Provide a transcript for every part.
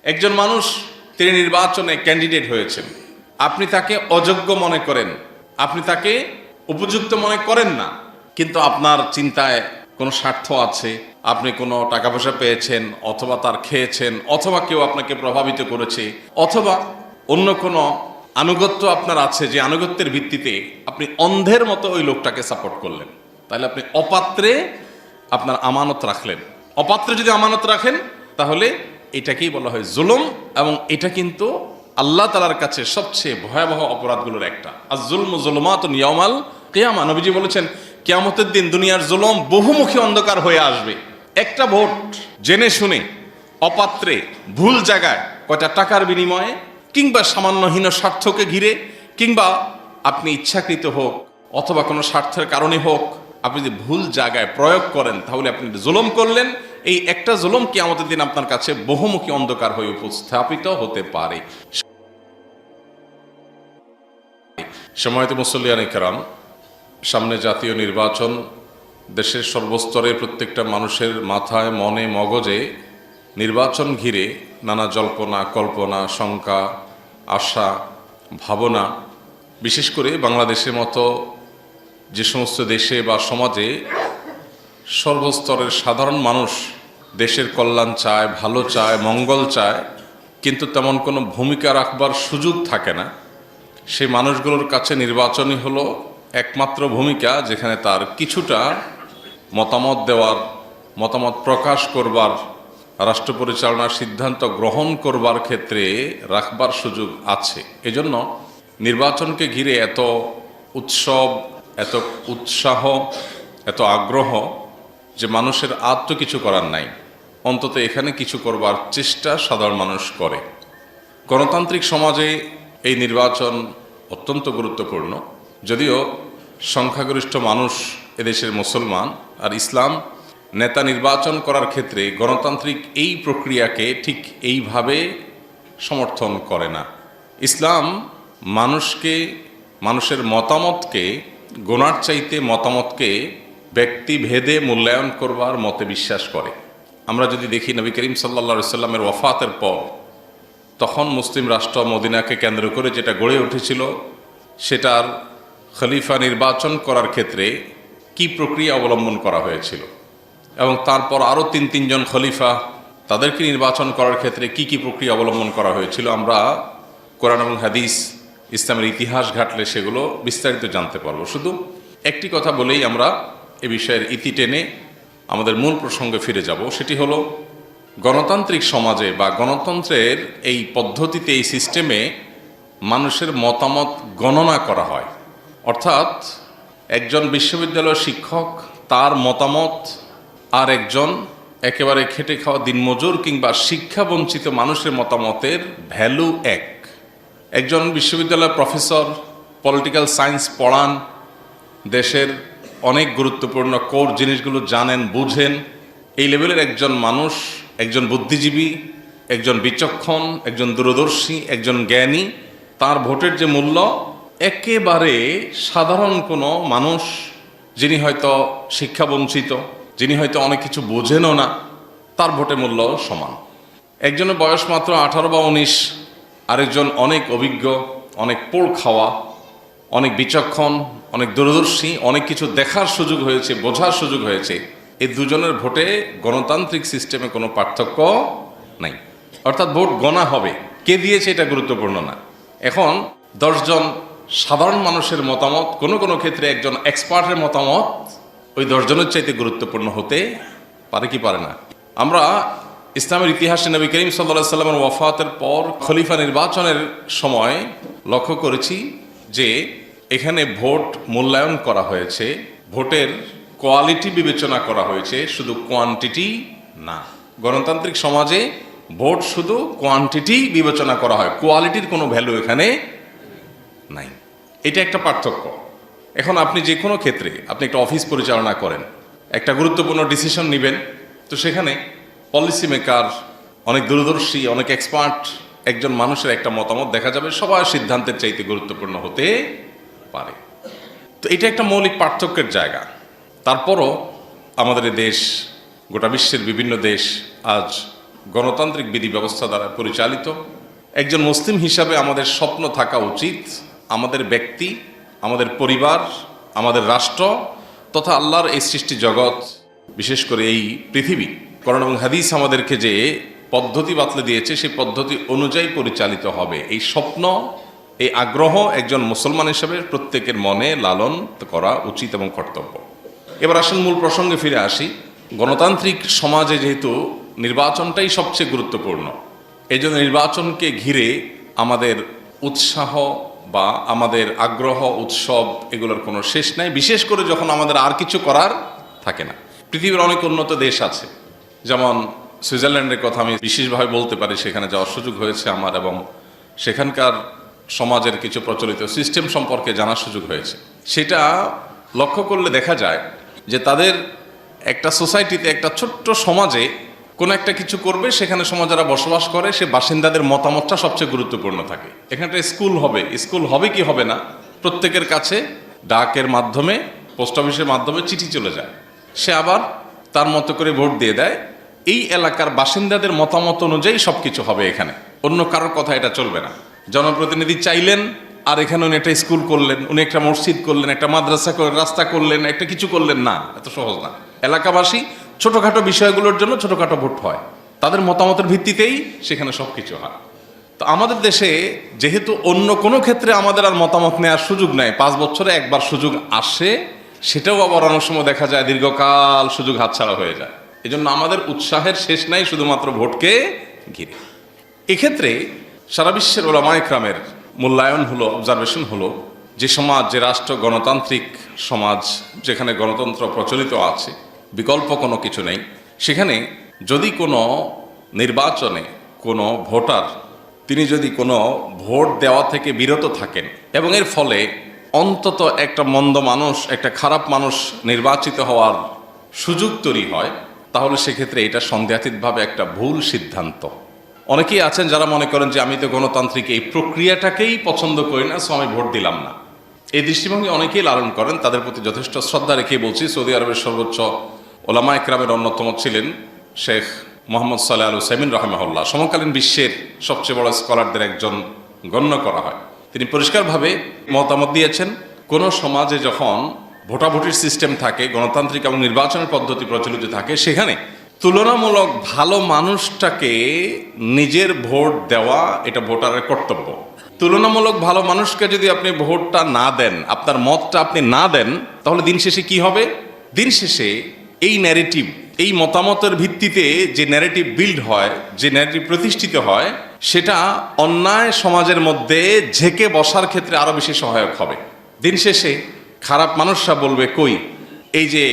একজন মানুষ তিনি নির্বাচনে ক্যান্ডিডেট হয়েছেন, আপনি তাকে অযোগ্য মনে করেন, আপনি তাকে উপযুক্ত মনে করেন না, কিন্তু আপনার চিন্তায় কোনো স্বার্থ আছে, আপনি কোনো টাকা পয়সা পেয়েছেন, অথবা তার খেয়েছেন, অথবা কেউ আপনাকে প্রভাবিত করেছে, অথবা অন্য কোনো আনুগত্য আপনার আছে, যে আনুগত্যের ভিত্তিতে আপনি অন্ধের মতো ওই লোকটাকে সাপোর্ট করলেন, তাহলে আপনি অপাত্রে আপনার আমানত রাখলেন। অপাত্রে যদি আমানত রাখেন তাহলে এটাকেই বলা হয় জুলুম, এবং এটা কিন্তু আল্লাহ তাআলার কাছে সবচেয়ে ভয়াবহ অপরাধগুলোর একটা। আর জুলমু যুলুমাতুন ইয়াউমাল কিয়ামা, নবীজি বলেছেন কিয়ামতের দিন দুনিয়ার জুলুম বহুমুখী অন্ধকার হয়ে আসবে। একটা ভোট জেনে শুনে অপাত্রে ভুল জায়গায়, কয়টা টাকার বিনিময়ে, কিংবা সামান্য হীন স্বার্থকে ঘিরে, কিংবা আপনি ইচ্ছাকৃত হোক অথবা কোনো স্বার্থের কারণে হোক, আপনি যদি ভুল জায়গায় প্রয়োগ করেন তাহলে আপনি জুলুম করলেন। এই একটা জুলুম কিয়ামতের দিন আপনার কাছে বহুমুখী অন্ধকার হয়ে উপস্থাপিত হতে পারে। সম্মানিত মুসল্লিয়ানে কেরাম, সামনে জাতীয় নির্বাচন। দেশের সর্বস্তরে প্রত্যেকটা মানুষের মাথায়, মনে, মগজে নির্বাচন ঘিরে নানা জল্পনা কল্পনা, শঙ্কা, আশা, ভাবনা। বিশেষ করে বাংলাদেশের মতো যে সমস্ত দেশে বা সমাজে সর্বস্তরের সাধারণ মানুষ দেশের কল্যাণ চায়, ভালো চায়, মঙ্গল চায়, কিন্তু তেমন কোনো ভূমিকা রাখবার সুযোগ থাকে না, সেই মানুষগুলোর কাছে নির্বাচনই হলো একমাত্র ভূমিকা, যেখানে তার কিছুটা মতামত দেওয়ার, মতামত প্রকাশ করবার, রাষ্ট্র পরিচালনার সিদ্ধান্ত গ্রহণ করবার ক্ষেত্রে রাখবার সুযোগ আছে। এজন্য নির্বাচনকে ঘিরে এত উৎসব, এত উৎসাহ, এত আগ্রহ, যে মানুষের আর তো কিছু করার নাই, অন্তত এখানে কিছু করবার চেষ্টা সাধারণ মানুষ করে। গণতান্ত্রিক সমাজে এই নির্বাচন অত্যন্ত গুরুত্বপূর্ণ। যদিও সংখ্যাগরিষ্ঠ মানুষ এদেশের মুসলমান, আর ইসলাম নেতা নির্বাচন করার ক্ষেত্রে গণতান্ত্রিক এই প্রক্রিয়াকে ঠিক এইভাবে সমর্থন করে না। ইসলাম মানুষকে, মানুষের মতামতকে গোনার চাইতে মতামতকে ব্যক্তিভেদে মূল্যায়ন করবার মতে বিশ্বাস করে। আমরা যদি দেখি নবী করিম সাল্লাল্লাহু আলাইহি সাল্লামের ওয়াফাতের পর, তখন মুসলিম রাষ্ট্র মদিনাকে কেন্দ্র করে যেটা গড়ে উঠেছিল, সেটার খলিফা নির্বাচন করার ক্ষেত্রে কি প্রক্রিয়া অবলম্বন করা হয়েছিল, এবং তারপর আরও তিনজন খলিফা, তাদেরকে নির্বাচন করার ক্ষেত্রে কি কি প্রক্রিয়া অবলম্বন করা হয়েছিল, আমরা কোরআন এবং হাদিস, ইসলামের ইতিহাস ঘাটলে সেগুলো বিস্তারিত জানতে পারবো। শুধু একটি কথা বলেই আমরা এ বিষয়ের ইতি টেনে আমাদের মূল প্রসঙ্গে ফিরে যাব। সেটি হলো, গণতান্ত্রিক সমাজে বা গণতন্ত্রের এই পদ্ধতিতে, এই সিস্টেমে মানুষের মতামত গণনা করা হয়। অর্থাৎ একজন বিশ্ববিদ্যালয়ের শিক্ষক, তার মতামত আর একজন একেবারে খেটে খাওয়া দিনমজুর কিংবা শিক্ষাবঞ্চিত মানুষের মতামতের ভ্যালু এক। একজন বিশ্ববিদ্যালয়ের প্রফেসর পলিটিক্যাল সায়েন্স পড়ান, দেশের অনেক গুরুত্বপূর্ণ কোর জিনিসগুলো জানেন, বুঝেন। এই লেভেলের একজন মানুষ, একজন বুদ্ধিজীবী, একজন বিচক্ষণ, একজন দূরদর্শী, একজন জ্ঞানী, তার ভোটের যে মূল্য, একেবারে সাধারণ কোনো মানুষ, যিনি হয়তো শিক্ষাবঞ্চিত, যিনি হয়তো অনেক কিছু বোঝেনও না, তার ভোটের মূল্য সমান। একজনের বয়স মাত্র 18 বা 19, আরেকজন অনেক অভিজ্ঞ, অনেক পোড় খাওয়া, অনেক বিচক্ষণ, অনেক দূরদর্শী, অনেক কিছু দেখার সুযোগ হয়েছে, বোঝার সুযোগ হয়েছে। এই দুজনের ভোটে গণতান্ত্রিক সিস্টেমে কোনো পার্থক্য নাই। অর্থাৎ ভোট গণা হবে, কে দিয়েছে এটা গুরুত্বপূর্ণ না। এখন 10 জন সাধারণ মানুষের মতামত, কোনো কোনো ক্ষেত্রে একজন এক্সপার্টের মতামত ওই 10 জনের চাইতে গুরুত্বপূর্ণ হতে পারে কি পারে না। আমরা ইসলামের ইতিহাসে নবী করিম সাল্লাল্লাহু আলাইহি সাল্লামের ওয়াফাতের পর খলিফা নির্বাচনের সময় লক্ষ্য করেছি যে এখানে ভোট মূল্যায়ন করা হয়েছে, ভোটের কোয়ালিটি বিবেচনা করা হয়েছে, শুধু কোয়ান্টিটি না। গণতান্ত্রিক সমাজে ভোট শুধু কোয়ান্টিটি বিবেচনা করা হয়, কোয়ালিটির কোনো ভ্যালু এখানে নাই। এটা একটা পার্থক্য। এখন আপনি যে কোনো ক্ষেত্রে, আপনি একটা অফিস পরিচালনা করেন, একটা গুরুত্বপূর্ণ ডিসিশন নেবেন, তো সেখানে পলিসি মেকার, অনেক দূরদর্শী, অনেক এক্সপার্ট একজন মানুষের একটা মতামত দেখা যাবে সবার সিদ্ধান্তের চাইতে গুরুত্বপূর্ণ হতে পারে। তো এটা একটা মৌলিক পার্থক্যের জায়গা। তারপরও আমাদের দেশ, গোটা বিশ্বের বিভিন্ন দেশ আজ গণতান্ত্রিক বিধি ব্যবস্থা দ্বারা পরিচালিত। একজন মুসলিম হিসাবে আমাদের স্বপ্ন থাকা উচিত আমাদের ব্যক্তি, আমাদের পরিবার, আমাদের রাষ্ট্র তথা আল্লাহর এই সৃষ্টি জগৎ, বিশেষ করে এই পৃথিবী, কোরআন এবং হাদিস আমাদেরকে যে পদ্ধতি বাতলে দিয়েছে সেই পদ্ধতি অনুযায়ী পরিচালিত হবে। এই স্বপ্ন, এই আগ্রহ একজন মুসলমান হিসেবে প্রত্যেকের মনে লালন করা উচিত এবং কর্তব্য। এবার আসেন মূল প্রসঙ্গে ফিরে আসি। গণতান্ত্রিক সমাজে যেহেতু নির্বাচনটাই সবচেয়ে গুরুত্বপূর্ণ, এই জন্য নির্বাচনকে ঘিরে আমাদের উৎসাহ বা আমাদের আগ্রহ, উৎসব এগুলোর কোনো শেষ নাই, বিশেষ করে যখন আমাদের আর কিছু করার থাকে না। পৃথিবীর অনেক উন্নত দেশ আছে, যেমন সুইজারল্যান্ডের কথা আমি বিশেষভাবে বলতে পারি, সেখানে যাওয়ার সুযোগ হয়েছে আমার এবং সেখানকার সমাজের কিছু প্রচলিত সিস্টেম সম্পর্কে জানার সুযোগ হয়েছে। সেটা লক্ষ্য করলে দেখা যায় যে তাদের একটা সোসাইটিতে, একটা ছোট্ট সমাজে কোনো একটা কিছু করবে, সেখানে সমাজ যারা বসবাস করে সে বাসিন্দাদের মতামতটা সবচেয়ে গুরুত্বপূর্ণ থাকে। এখানটা স্কুল হবে কি হবে না, প্রত্যেকের কাছে ডাকের মাধ্যমে, পোস্ট অফিসের মাধ্যমে চিঠি চলে যায়, সে আবার তার মতো করে ভোট দিয়ে দেয়। এই এলাকার বাসিন্দাদের মতামত অনুযায়ী সব কিছু হবে, এখানে অন্য কারোর কথা এটা চলবে না। জনপ্রতিনিধি চাইলেন আর এখানে উনি একটা স্কুল করলেন, উনি একটা মসজিদ করলেন, একটা মাদ্রাসা করলেন, রাস্তা করলেন, একটা কিছু করলেন না, এত সহজ না। এলাকাবাসী ছোটোখাটো বিষয়গুলোর জন্য ছোটোখাটো ভোট হয়, তাদের মতামতের ভিত্তিতেই সেখানে সব কিছু হয়। তো আমাদের দেশে যেহেতু অন্য কোনো ক্ষেত্রে আমাদের আর মতামত নেওয়ার সুযোগ নেই, 5 বছরে একবার সুযোগ আসে, সেটাও আবার অনেক সময় দেখা যায় দীর্ঘকাল সুযোগ হাতছাড়া হয়ে যায়। এই জন্য আমাদের উৎসাহের শেষ নাই শুধুমাত্র ভোটকে ঘিরে। এক্ষেত্রে সারা বিশ্বের ওলামায়ে কেরামের মূল্যায়ন হলো, অবজারভেশন হলো, যে সমাজ, যে রাষ্ট্র গণতান্ত্রিক সমাজ, যেখানে গণতন্ত্র প্রচলিত আছে, বিকল্প কোনো কিছু নেই, সেখানে যদি কোনো নির্বাচনে কোনো ভোটার তিনি যদি কোনো ভোট দেওয়া থেকে বিরত থাকেন এবং এর ফলে অন্তত একটা মন্দ মানুষ, একটা খারাপ মানুষ নির্বাচিত হওয়ার সুযোগ তৈরি হয়, তাহলে সেক্ষেত্রে এটা সন্দেহাতীতভাবে একটা ভুল সিদ্ধান্ত। অনেকেই আছেন যারা মনে করেন যে আমি তো গণতান্ত্রিক এই প্রক্রিয়াটাকেই পছন্দ করি না, সো আমি ভোট দিলাম না। এই দৃষ্টিভঙ্গি অনেকেই লালন করেন, তাদের প্রতি যথেষ্ট শ্রদ্ধা রেখে বলছি। সৌদি আরবের সর্বোচ্চ ওলামায়ে কেরামের অন্যতম ছিলেন শেখ মোহাম্মদ সালেহ আল উসাইমিন রাহিমাহুল্লাহ, সমকালীন বিশ্বের সবচেয়ে বড় স্কলারদের একজন গণ্য করা হয়। তিনি পরিষ্কারভাবে মতামত দিয়েছেন, কোনো সমাজে যখন ভোটাভুটির সিস্টেম থাকে, গণতান্ত্রিক এবং নির্বাচনের পদ্ধতি প্রচলিত থাকে, সেখানে তুলনামূলক ভালো মানুষটাকে নিজের ভোট দেওয়া এটা ভোটারের কর্তব্য। তুলনামূলক ভালো মানুষকে যদি আপনি ভোটটা না দেন, আপনার মতটা আপনি না দেন, তাহলে দিন শেষে কি হবে? দিন শেষে এই ন্যারেটিভ, এই মতামতের ভিত্তিতে যে ন্যারেটিভ বিল্ড হয়, যে ন্যারেটিভ প্রতিষ্ঠিত হয়, সেটা অন্যায় সমাজের মধ্যে ঝেঁকে বসার ক্ষেত্রে আরো বেশি সহায়ক হবে। দিন শেষে খারাপ মানুষরা বলবে, কই এই যে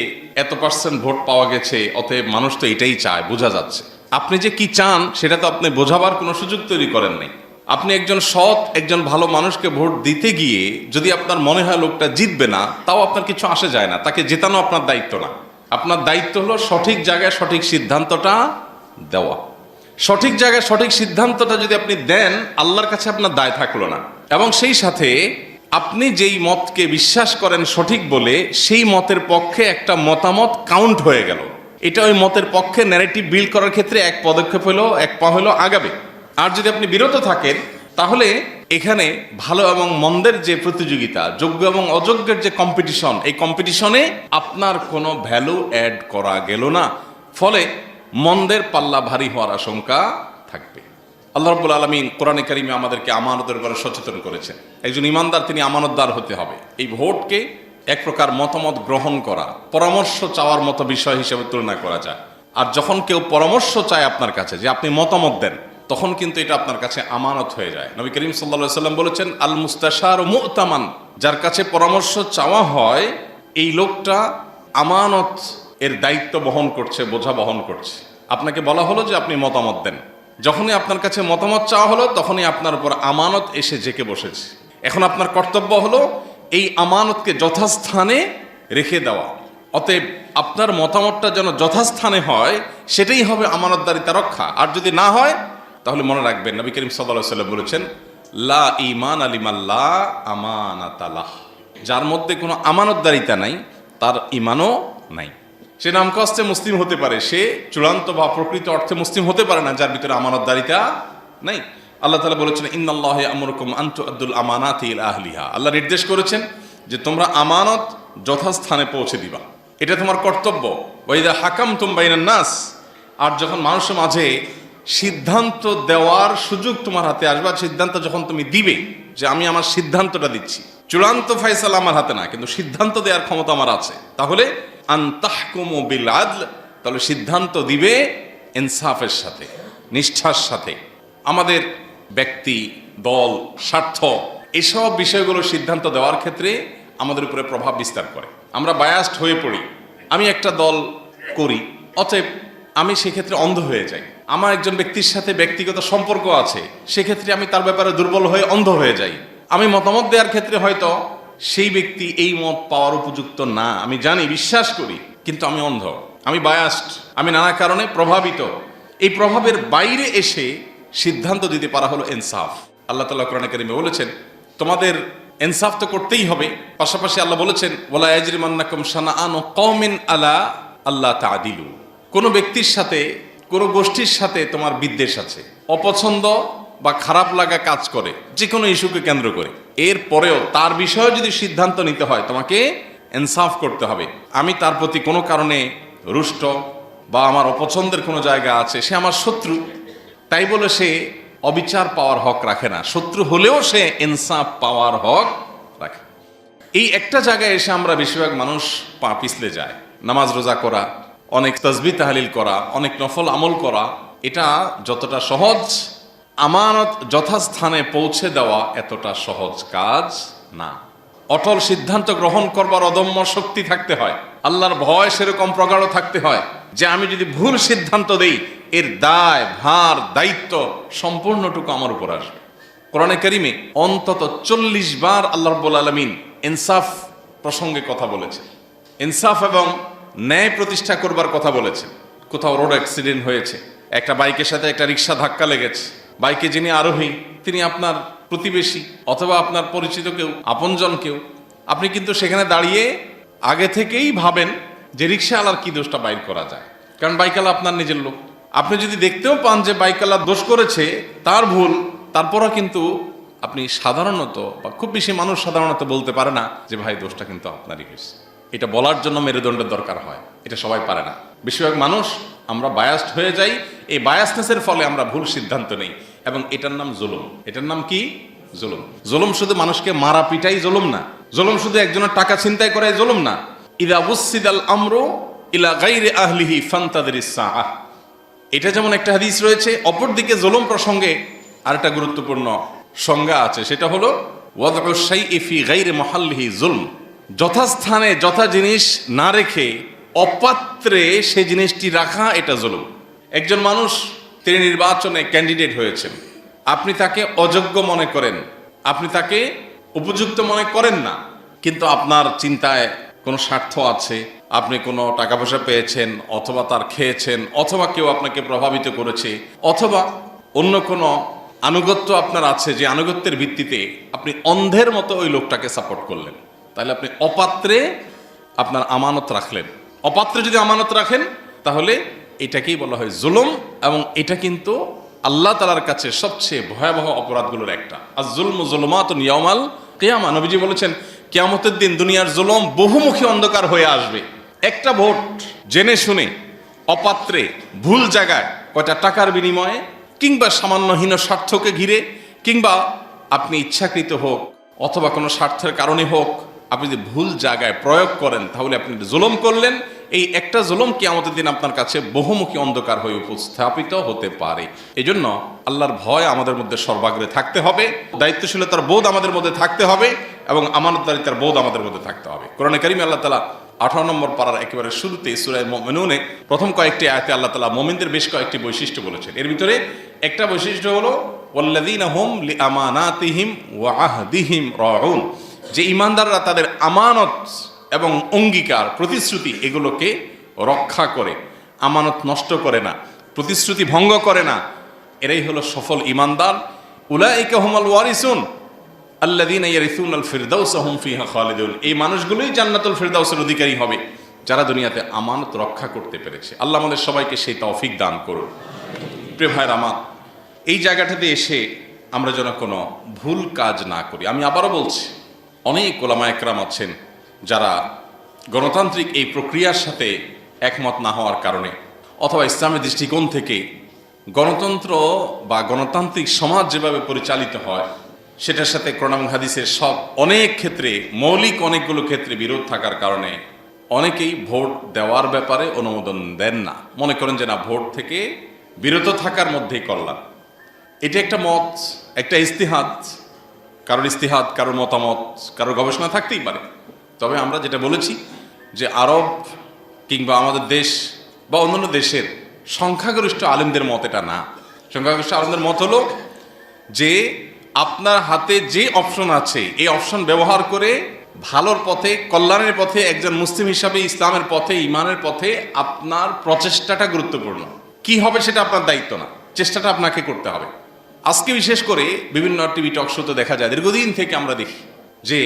এত % ভোট পাওয়া গেছে, অতএব মানুষ তো এটাই চায়, বোঝা যাচ্ছে। আপনি যে কি চান সেটা তো আপনি বোঝাবার কোনো সুযোগ তৈরি করেন নাই। আপনি একজন সৎ, একজন ভালো মানুষকে ভোট দিতে গিয়ে যদি আপনার মনে হয় লোকটা জিতবে না, তাও আপনার কিছু আসে যায় না, তাকে জেতানো আপনার দায়িত্ব না। আপনার দায়িত্ব হলো সঠিক জায়গায় সঠিক সিদ্ধান্তটা দেওয়া। সঠিক জায়গায় সঠিক সিদ্ধান্তটা যদি আপনি দেন, আল্লাহর কাছে আপনার দায় থাকলো না, এবং সেই সাথে আপনি যেই মতকে বিশ্বাস করেন সঠিক বলে, সেই মতের পক্ষে একটা মতামত কাউন্ট হয়ে গেল। এটা ওই মতের পক্ষে ন্যারেটিভ বিল্ড করার ক্ষেত্রে এক পদক্ষেপ হলো, এক পা হলো আগাবে। আর যদি আপনি বিরত থাকেন, তাহলে এখানে ভালো এবং মন্দের যে প্রতিযোগিতা, যোগ্য এবং অযোগ্যের যে কম্পিটিশন, এই কম্পিটিশনে আপনার কোনো ভ্যালু অ্যাড করা গেল না, ফলে মন্দের পাল্লা ভারী হওয়ার আশঙ্কা থাকবে। আল্লাহ রাব্বুল আলামিন কোরআনে কারিমে আমাদেরকে আমানতের ব্যাপারে সচেতন করেছেন। একজন ইমানদার তিনি আমানতদার হতে হবে। এই ভোটকে এক প্রকার মতামত গ্রহণ করা, পরামর্শ চাওয়ার মতো বিষয় হিসেবে তুলনা করা যায়। আর যখন কেউ পরামর্শ চায় আপনার কাছে যে আপনি মতামত দেন, তখন কিন্তু এটা আপনার কাছে আমানত হয়ে যায়। নবী করিম সাল্লাল্লাহু আলাইহি সাল্লাম বলেছেন, আল মুস্তাশার মু'তামান, যার কাছে পরামর্শ চাওয়া হয় এই লোকটা আমানত এর দায়িত্ব বহন করছে, বোঝা বহন করছে। আপনাকে বলা হলো যে আপনি মতামত দেন, যখনই আপনার কাছে মতামত চাওয়া হলো, তখনই আপনার উপর আমানত এসে জেঁকে বসেছে। এখন আপনার কর্তব্য হলো এই আমানতকে যথাস্থানে রেখে দেওয়া। অতএব আপনার মতামতটা যেন যথাস্থানে হয়, সেটাই হবে আমানতদারিতা রক্ষা। আর যদি না হয়, তাহলে মনে রাখবেন নবী করিম সাল্লাল্লাহু আলাইহি ওয়াসাল্লাম বলেছেন, লা ঈমান লিমান লা আমানাতা লাহ, যার মধ্যে কোনো আমানতদারিতা নাই, তার ঈমানও নাই। সে নাম কষ্টে মুসলিম হতে পারে, সে চূড়ান্ত বা প্রকৃত অর্থে মুসলিম হতে পারে না যার ভিতরে আমানতদারিতা নাই। আল্লাহ তাআলা বলেছেন ইন্নাল্লাহা ইয়া'মুরুকুম আন তু'আদ্দুল আমানাতি ইলা আহলিহা। আল্লাহ নির্দেশ করেছেন যে তোমরা আমানত যথাস্থানে পৌঁছে দিবা, এটা তোমার কর্তব্য। ওয়া ইযা হাকামতুম বাইনান নাস, আর যখন মানুষের মাঝে সিদ্ধান্ত দেওয়ার সুযোগ তোমার হাতে আসবে, সিদ্ধান্ত যখন তুমি দিবে যে আমি আমার সিদ্ধান্তটা দিচ্ছি, চূড়ান্ত ফয়সালা আমার হাতে না, কিন্তু সিদ্ধান্ত দেওয়ার ক্ষমতা আমার আছে, তাহলে আন তাহকুমু বিল আদল, তাহলে সিদ্ধান্ত দিবে ইনসাফের সাথে, নিষ্ঠার সাথে। আমাদের ব্যক্তি, দল, স্বার্থ এসব বিষয়গুলো সিদ্ধান্ত দেওয়ার ক্ষেত্রে আমাদের উপরে প্রভাব বিস্তার করে। আমরা বায়াসড হয়ে পড়ি, আমি একটা দল করি, অতএব আমি সেক্ষেত্রে অন্ধ হয়ে যাই। আমার একজন ব্যক্তির সাথে ব্যক্তিগত সম্পর্ক আছে, সেক্ষেত্রে আমি তার ব্যাপারে দুর্বল হয়ে অন্ধ হয়ে যাই। আমি মতামত দেওয়ার ক্ষেত্রে হয়তো সেই ব্যক্তি এই মত পাওয়ার উপযুক্ত না, আমি জানি, বিশ্বাস করি, কিন্তু আমি অন্ধ, আমি বায়াসড, আমি নানা কারণে প্রভাবিত। এই প্রভাবের বাইরে এসে সিদ্ধান্ত দিতে পারা হলো ইনসাফ। আল্লাহ তাআলা কোরআনে কারীমে বলেছেন তোমাদের ইনসাফ তো করতেই হবে, পাশাপাশি আল্লাহ বলেছেন ওয়ালা ইয়াজরিমান্নাকুম শানাআনু কওমিন আলা আল্লাহ তা'দিলু। কোনো ব্যক্তির সাথে, কোনো গোষ্ঠীর সাথে তোমার বিদ্বেষ আছে, অপছন্দ বা খারাপ লাগা কাজ করে যে কোনো ইস্যুকে কেন্দ্র করে, এর পরেও তার বিষয়ে যদি সিদ্ধান্ত নিতে হয় তোমাকে ইনসাফ করতে হবে। আমি তার প্রতি কোনো কারণে রুষ্ট বা আমার অপছন্দের কোনো জায়গা আছে, সে আমার শত্রু, তাই বলে সে অবিচার পাওয়ার হক রাখে না, শত্রু হলেও সে ইনসাফ পাওয়ার হক রাখে। এই একটা জায়গায় এসে আমরা বেশিরভাগ মানুষ পা পিছলে যায়। নামাজ রোজা করা, অনেক তাসবিহ তাহলিল করা, অনেক নফল আমল করা, এটা যতটা সহজ, আমানত যথাস্থানে পৌঁছে দেওয়া এতটা সহজ কাজ না। অটল সিদ্ধান্ত গ্রহণ করবার অদম্য শক্তি থাকতে হয়, আল্লাহর ভয় সেরকম প্রগাঢ় থাকতে হয় যে আমি যদি ভুল সিদ্ধান্ত দেই এর দায় ভার দায়িত্ব সম্পূর্ণটুকু আমার উপর আসবে। কোরআনে কারিমে অন্তত 40 বার আল্লাহ রাব্বুল আলামিন ইনসাফ প্রসঙ্গে কথা বলেছেন, ইনসাফ এবং ন্যায় প্রতিষ্ঠা করবার কথা বলেছেন। কোথাও রোড অ্যাক্সিডেন্ট হয়েছে, একটা বাইকের সাথে একটা রিক্সা ধাক্কা লেগেছে, বাইকে যিনি আরোহী তিনি আপনার প্রতিবেশী অথবা আপনার পরিচিত কেউ, আপনজন কেউ, আপনি কিন্তু সেখানে দাঁড়িয়ে আগে থেকেই ভাবেন যে রিক্সাওয়ালার কি দোষটা বাইর করা যায়, কারণ বাইকওয়ালা আপনার নিজের লোক। আপনি যদি দেখতেও পান যে বাইকওয়ালা দোষ করেছে, তার ভুল, তারপরও কিন্তু আপনি সাধারণত বা খুব বেশি মানুষ সাধারণত বলতে পারে না যে ভাই দোষটা কিন্তু আপনারই হয়েছে। এটা বলার জন্য মেরুদণ্ডের দরকার হয়, এটা সবাই পারে না। বেশিরভাগ মানুষ আমরা বায়াসড হয়ে যাই, এই বায়াসনেসের ফলে আমরা ভুল সিদ্ধান্ত নেই, এবং এটার নাম জুলুম। এটার নাম কি? জুলুম। জুলুম শুধু মানুষকে মারা পিটাই জুলুম না, জুলুম শুধু একজনের টাকা ছিনতাই করাই জুলুম না। ইদা উসসিদাল আমরু ইলা গায়রি আহলিহি ফান্তাদিরিস সাআহ, এটা যেমন একটা হাদিস রয়েছে, অপরদিকে জুলুম প্রসঙ্গে আরেকটা গুরুত্বপূর্ণ সংজ্ঞা আছে, সেটা হলো ওয়াদউ শাইই ফি গায়রি মাহাল্লিহি জুলম। যথাস্থানে যথা জিনিস না রেখে অপাত্রে সে জিনিসটি রাখা, এটা জুলুম। একজন মানুষ তিনি নির্বাচনে ক্যান্ডিডেট হয়েছেন, আপনি তাকে অযোগ্য মনে করেন, আপনি তাকে উপযুক্ত মনে করেন না, কিন্তু আপনার চিন্তায় কোনো স্বার্থ আছে, আপনি কোনো টাকা পয়সা পেয়েছেন, অথবা তার খেয়েছেন, অথবা কেউ আপনাকে প্রভাবিত করেছে, অথবা অন্য কোনো আনুগত্য আপনার আছে, যে আনুগত্যের ভিত্তিতে আপনি অন্ধের মতো ওই লোকটাকে সাপোর্ট করলেন, তাহলে আপনি অপাত্রে আপনার আমানত রাখলেন। অপাত্রে যদি আমানত রাখেন তাহলে এটাকেই বলা হয় জুলুম, এবং এটা কিন্তু আল্লাহ তাআলার কাছে সবচেয়ে ভয়াবহ অপরাধগুলোর একটা। আর জুলমু যুলুমাতুন ইয়াউমাল কিয়ামা, নবীজি বলেছেন কিয়ামতের দিন দুনিয়ার জুলুম বহুমুখী অন্ধকার হয়ে আসবে। একটা ভোট জেনে শুনে অপাত্রে ভুল জায়গায়, কয়টা টাকার বিনিময়ে, কিংবা সামান্য হীন স্বার্থকে ঘিরে, কিংবা আপনি ইচ্ছাকৃত হোক অথবা কোনো স্বার্থের কারণে হোক, আপনি যদি ভুল জায়গায় প্রয়োগ করেন তাহলে আপনি জুলুম করলেন। এই একটা জুলুম কিয়ামতের দিন আপনার কাছে বহুমুখী অন্ধকার হয়ে উপস্থাপিত হতে পারে। এই জন্য আল্লাহর ভয় আমাদের মধ্যে সর্বাগ্রে থাকতে হবে, দায়িত্বশীলতার বোধ আমাদের মধ্যে থাকতে হবে, এবং আমানতদারিতার বোধ আমাদের মধ্যে থাকতে হবে। কোরআনে কারিমে আল্লাহ তাআলা 18 নম্বর পারার একেবারে শুরুতে সূরা মুমিনুনে প্রথম কয়েকটি আয়াতে আল্লাহ তাআলা মুমিনদের বেশ কয়েকটি বৈশিষ্ট্য বলেছেন। এর ভিতরে একটা বৈশিষ্ট্য হলো ওয়াল্লাযীনা হুম লিআমানাতিহিম ওয়া আহদিহিম রাউন, যে ঈমানদাররা তাদের আমানত এবং অঙ্গীকার, প্রতিশ্রুতি এগুলোকে রক্ষা করে, আমানত নষ্ট করে না, প্রতিশ্রুতি ভঙ্গ করে না, এরাই হলো সফল ঈমানদার। উলাইকা হুমুল ওয়ারিসুন আল্লাযীনা ইয়ারিসুনাল ফিরদাউসা হুম ফিহা খালিদুন, এই মানুষগুলোই জান্নাতুল ফিরদাউসের অধিকারী হবে, যারা দুনিয়াতে আমানত রক্ষা করতে পেরেছে। আল্লাহ আমাদের সবাইকে সেই তৌফিক দান করুন। প্রিয় ভাইয়ের আমার, এই জায়গাটাতে এসে আমরা যেন কোনো ভুল কাজ না করি। আমি আবারও বলছি, অনেক ওলামা একরাম আছেন যারা গণতান্ত্রিক এই প্রক্রিয়ার সাথে একমত না হওয়ার কারণে অথবা ইসলামের দৃষ্টিকোণ থেকে গণতন্ত্র বা গণতান্ত্রিক সমাজ যেভাবে পরিচালিত হয় সেটার সাথে কোরআন এবং হাদিসের সব অনেক ক্ষেত্রে মৌলিক অনেকগুলো ক্ষেত্রে বিরোধ থাকার কারণে অনেকেই ভোট দেওয়ার ব্যাপারে অনুমোদন দেন না। মনে করেন যে না, ভোট থেকে বিরত থাকার মধ্যেই কল্যাণ। এটা একটা মত, একটা ইস্তিহাদ, কারোর ইস্তিহাদ, কারোর মতামত, কারোর গবেষণা থাকতেই পারে। তবে আমরা যেটা বলেছি যে আরব কিংবা আমাদের দেশ বা অন্যান্য দেশের সংখ্যাগরিষ্ঠ আলেমদের মত এটা না। সংখ্যাগরিষ্ঠ আলেমদের মত হলো যে আপনার হাতে যে অপশন আছে এই অপশন ব্যবহার করে ভালোর পথে, কল্যাণের পথে, একজন মুসলিম হিসাবে ইসলামের পথে, ইমানের পথে আপনার প্রচেষ্টাটা গুরুত্বপূর্ণ। কি হবে সেটা আপনার দায়িত্ব না, চেষ্টাটা আপনাকে করতে হবে। আজকে বিশেষ করে বিভিন্ন টিভি টক শোতে দেখা যায়, দীর্ঘদিন থেকে আমরা দেখি যে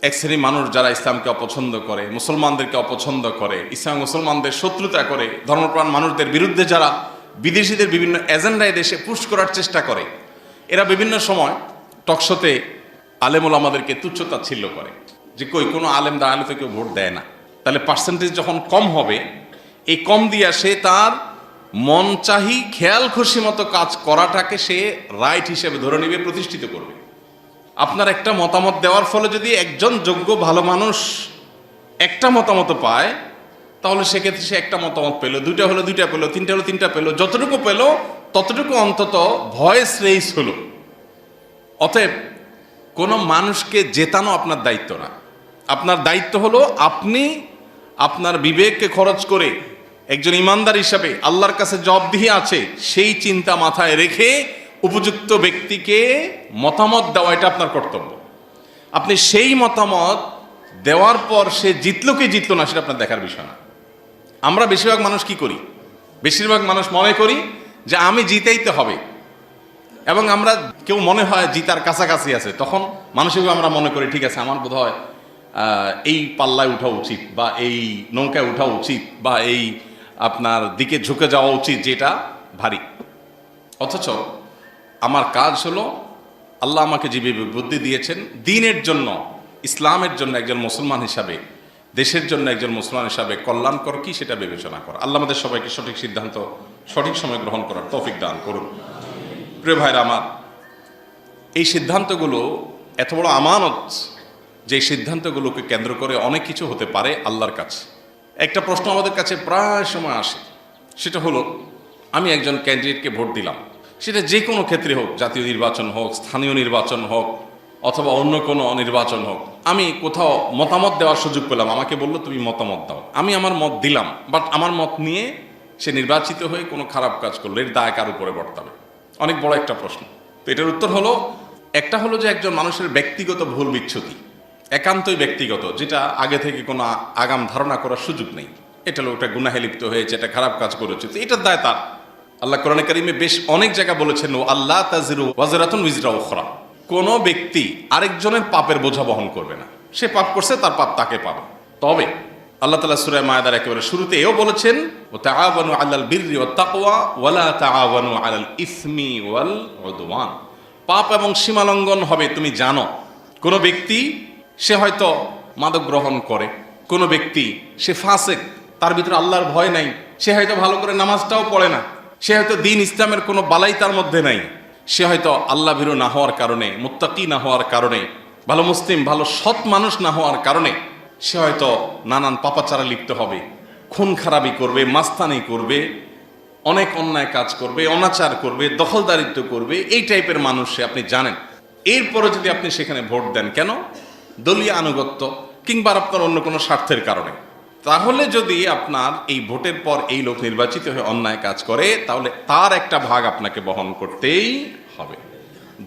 এক শ্রেণীর মানুষ যারা ইসলামকে অপছন্দ করে, মুসলমানদেরকে অপছন্দ করে, ইসলাম মুসলমানদের শত্রুতা করে, ধর্মপ্রাণ মানুষদের বিরুদ্ধে যারা বিদেশিদের বিভিন্ন এজেন্ডায় দেশে পুশ করার চেষ্টা করে, এরা বিভিন্ন সময় টকশোতে আলেম ওলামাদেরকে তুচ্ছ-তাচ্ছিল্য করে যে কই কোনো আলেম দাঁড়ালে তো কেউ ভোট দেয় না। তাহলে পার্সেন্টেজ যখন কম হবে, এই কম দিয়া সে তার মন চাহি খেয়াল খুশি মতো কাজ করাটাকে সে রাইট হিসেবে ধরে নেবে, প্রতিষ্ঠিত করবে। আপনার একটা মতামত দেওয়ার ফলে যদি একজন যোগ্য ভালো মানুষ একটা মতামত পায়, তাহলে সেক্ষেত্রে সে একটা মতামত পেল, দুইটা হলো দুইটা পেল, তিনটা হলো তিনটা পেল, যতটুকু পেল ততটুকু অন্তত ভয়েস রেইজ হলো। অতএব কোনো মানুষকে জেতানো আপনার দায়িত্ব না। আপনার দায়িত্ব হলো আপনি আপনার বিবেককে খরচ করে একজন ইমানদার হিসাবে আল্লাহর কাছে জবাবদিহি আছে সেই চিন্তা মাথায় রেখে উপযুক্ত ব্যক্তিকে মতামত দেওয়া, এটা আপনার কর্তব্য। আপনি সেই মতামত দেওয়ার পর সে জিতলো কি জিতলো না সেটা আপনার দেখার বিষয় না। আমরা বেশিরভাগ মানুষ কি করি? বেশিরভাগ মানুষ মনে করি যে আমি জিতেইতে হবে, এবং আমরা কেউ মনে হয় জিতার কাছাকাছি আছে, তখন মানসিকভাবে আমরা মনে করি ঠিক আছে, আমার বোধ হয় এই পাল্লায় উঠা উচিত, বা এই নৌকায় উঠা উচিত, বা এই আপনার দিকে ঝুঁকে যাওয়া উচিত যেটা ভারী। অথচ আমার কাজ হলো, আল্লাহ আমাকে যে বুদ্ধি দিয়েছেন দ্বীনের জন্য, ইসলামের জন্য একজন মুসলমান হিসাবে, দেশের জন্য একজন মুসলমান হিসাবে কল্যাণকর কি সেটা বিবেচনা করা। আল্লাহ আমাদের সবাইকে সঠিক সিদ্ধান্ত সঠিক সময় গ্রহণ করার তৌফিক দান করুন। প্রিয় ভাইরা আমার, এই সিদ্ধান্তগুলো এত বড় আমানত যে সিদ্ধান্তগুলোকে কেন্দ্র করে অনেক কিছু হতে পারে আল্লাহর কাছে। একটা প্রশ্ন আমাদের কাছে প্রায় সময় আসে, সেটা হলো আমি একজন ক্যান্ডিডেটকে ভোট দিলাম, সেটা যে কোনো ক্ষেত্রে হোক, জাতীয় নির্বাচন হোক, স্থানীয় নির্বাচন হোক, অথবা অন্য কোনো নির্বাচন হোক, আমি কোথাও মতামত দেওয়ার সুযোগ পেলাম, আমাকে বললো তুমি মতামত দাও, আমি আমার মত দিলাম, বাট আমার মত নিয়ে সে নির্বাচিত হয়ে কোনো খারাপ কাজ করলো, এর দায় কার উপরে বর্তাবে? অনেক বড় একটা প্রশ্ন। তো এটার উত্তর হলো, একটা হলো যে একজন মানুষের ব্যক্তিগত ভুল বিচ্ছুতি, একান্তই ব্যক্তিগত, যেটা আগে থেকে কোনো আগাম ধারণা করার সুযোগ নেই। এটা লোকটা গুনাহে লিপ্ত হয়েছে, এটা খারাপ কাজ করেছে, তো এটার দায় তার। আল্লাহ কোরআনে কারিমে বেশ অনেক জায়গা বলেছেন, ও আল্লাহ তাজিরু ওয়াজরাতুন উজরা উখরা, কোনো ব্যক্তি আরেকজনের পাপের বোঝা বহন করবে না। সে পাপ করছে, তার পাপ তাকে পাবে। তবে আল্লাহ তাআলা সূরা মায়েদার একেবারে শুরুতে এও বলেছেন, ওয়া তাআওয়ানু আলাল বিররি ওয়াত তাকওয়া ওয়া লা তাআওয়ানু আলাল ইসমি ওয়াল উদওয়ান। পাপ এবং সীমালঙ্ঘন হবে তুমি জানো। কোনো ব্যক্তি সে হয়তো মাদক গ্রহণ করে, কোনো ব্যক্তি সে ফাসেক, তার ভিতরে আল্লাহর ভয় নাই, সে হয়তো ভালো করে নামাজটাও পড়ে না, সে হয়তো দ্বীন ইসলামের কোনো বালাই তার মধ্যে নাই, সে হয়তো আল্লাহ ভীরু না হওয়ার কারণে, মুত্তাকি না হওয়ার কারণে, ভালো মুসলিম, ভালো সৎ মানুষ না হওয়ার কারণে সে হয়তো নানান পাপাচারে লিপ্ত হবে, খুন খারাপি করবে, মাস্তানি করবে, অনেক অন্যায় কাজ করবে, অনাচার করবে, দখলদারিত্ব করবে, এই টাইপের মানুষ সে, আপনি জানেন। এরপরে যদি আপনি সেখানে ভোট দেন, কেন? দলীয় আনুগত্য কিংবা আপনার অন্য কোনো স্বার্থের কারণে, তাহলে যদি আপনার এই ভোটের পর এই লোক নির্বাচিত হয়ে অন্যায় কাজ করে, তাহলে তার একটা ভাগ আপনাকে বহন করতেই হবে।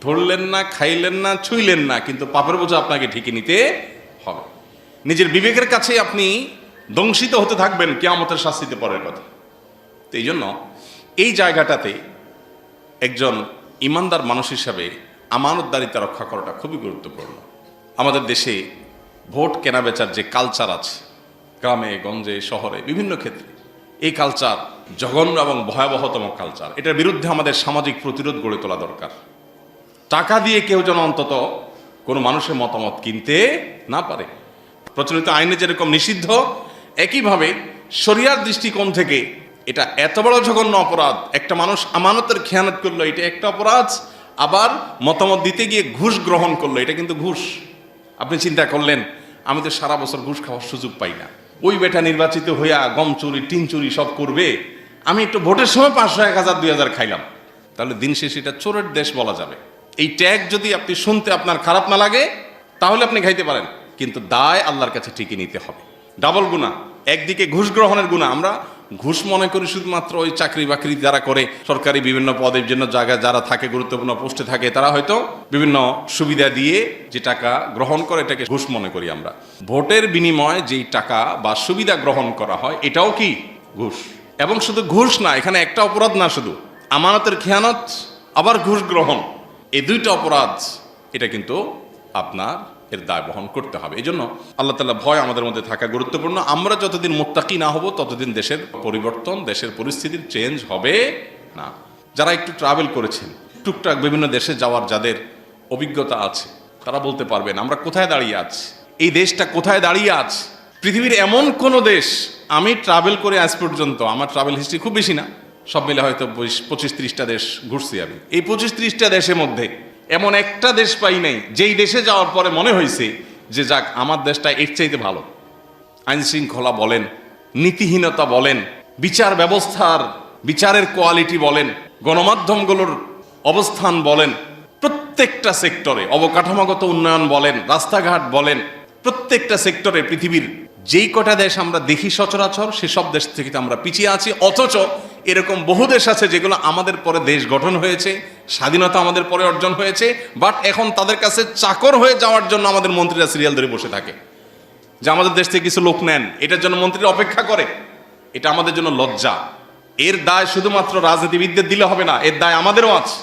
ধরলেন না, খাইলেন না, ছুঁইলেন না, কিন্তু পাপের বোঝা আপনাকে ঠিকই নিতে হবে। নিজের বিবেকের কাছে আপনি দংশিত হতে থাকবেন কিয়ামতের শাস্তিতে পরের কথা। তো এই জন্য এই জায়গাটাতে একজন ইমানদার মানুষ হিসাবে আমানতদারিতা রক্ষা করাটা খুবই গুরুত্বপূর্ণ। আমাদের দেশে ভোট কেনাবেচার যে কালচার আছে, গ্রামে গঞ্জে শহরে বিভিন্ন ক্ষেত্রে এই কালচার জঘন্য এবং ভয়াবহতম কালচার। এটার বিরুদ্ধে আমাদের সামাজিক প্রতিরোধ গড়ে তোলা দরকার। টাকা দিয়ে কেউ যেন অন্তত কোনো মানুষের মতামত কিনতে না পারে। প্রচলিত আইনে যেরকম নিষিদ্ধ, একইভাবে শরিয়ার দৃষ্টিকোণ থেকে এটা এত বড় জঘন্য অপরাধ। একটা মানুষ আমানতের খেয়ানত করলো, এটা একটা অপরাধ। আবার মতামত দিতে গিয়ে ঘুষ গ্রহণ করলো, এটা কিন্তু ঘুষ। আপনি চিন্তা করলেন, আমি তো সারা বছর ঘুষ খাওয়ার সুযোগ পাই না, ওই বেটা নির্বাচিত হইয়া গম চুরি টিন চুরি সব করবে, আমি একটু ভোটের সময় 500, 1000, 2000 খাইলাম, তাহলে দিন শেষে এটা চোরের দেশ বলা যাবে। এই ট্যাগ যদি আপনি শুনতে আপনার খারাপ না লাগে তাহলে আপনি খাইতে পারেন, কিন্তু দায় আল্লাহর কাছে ঠিকই নিতে হবে। ডাবল গুনাহ, একদিকে ঘুষ গ্রহণের গুনাহ। আমরা ঘুষ মনে করি শুধুমাত্র ওই চাকরি বাকরি যারা করে, সরকারি বিভিন্ন পদের জন্য জায়গায় যারা থাকে, গুরুত্বপূর্ণ পোস্টে থাকে, তারা হয়তো বিভিন্ন সুবিধা দিয়ে যে টাকা গ্রহণ করে এটাকে ঘুষ মনে করি আমরা। ভোটের বিনিময়ে যেই টাকা বা সুবিধা গ্রহণ করা হয় এটাও কি ঘুষ। এবং শুধু ঘুষ না, এখানে একটা অপরাধ না, শুধু আমানতের খেয়ানত আবার ঘুষ গ্রহণ, এই দুইটা অপরাধ। এটা কিন্তু আপনার এর দায় বহন করতে হবে। এই জন্য আল্লাহ তাআলা ভয় আমাদের মধ্যে থাকা গুরুত্বপূর্ণ। আমরা যতদিন মুত্তাকি না হব ততদিন দেশের পরিবর্তন, দেশের পরিস্থিতির চেঞ্জ হবে না। যারা একটু ট্রাভেল করেছেন, টুকটাক বিভিন্ন দেশে যাওয়ার যাদের অভিজ্ঞতা আছে, তারা বলতে পারবেন আমরা কোথায় দাঁড়িয়ে আছি, এই দেশটা কোথায় দাঁড়িয়ে আছে। পৃথিবীর এমন কোনো দেশ, আমি ট্রাভেল করে আজ পর্যন্ত, আমার ট্রাভেল হিস্ট্রি খুব বেশি না, সব মিলে হয়তো 25-30টা দেশ ঘুরছি আমি। এই 25-30টা দেশের মধ্যে এমন একটা দেশ পাই নাই যেই দেশে যাওয়ার পরে মনে হয়েছে যে যাক আমার দেশটা এর চাইতে ভালো। আইন শৃঙ্খলা বলেন, নীতিহীনতা বলেন, বিচার ব্যবস্থার বিচারের কোয়ালিটি বলেন, গণমাধ্যমগুলোর অবস্থান বলেন, প্রত্যেকটা সেক্টরে, অবকাঠামোগত উন্নয়ন বলেন, রাস্তাঘাট বলেন, প্রত্যেকটা সেক্টরে পৃথিবীর যেই কটা দেশ আমরা দেখি সচরাচর সেসব দেশ থেকে আমরা পিছিয়ে আছি। অথচ এরকম বহু দেশ আছে যেগুলো আমাদের পরে দেশ গঠন হয়েছে, স্বাধীনতা আমাদের পরে অর্জন হয়েছে, বাট এখন তাদের কাছে চাকর হয়ে যাওয়ার জন্য আমাদের মন্ত্রীরা সিরিয়াল ধরে বসে থাকে যে আমাদের দেশ থেকে কিছু লোক নেন, এটার জন্য মন্ত্রীরা অপেক্ষা করে। এটা আমাদের জন্য লজ্জা। এর দায় শুধুমাত্র রাজনীতিবিদদের দিলে হবে না, এর দায় আমাদেরও আছে।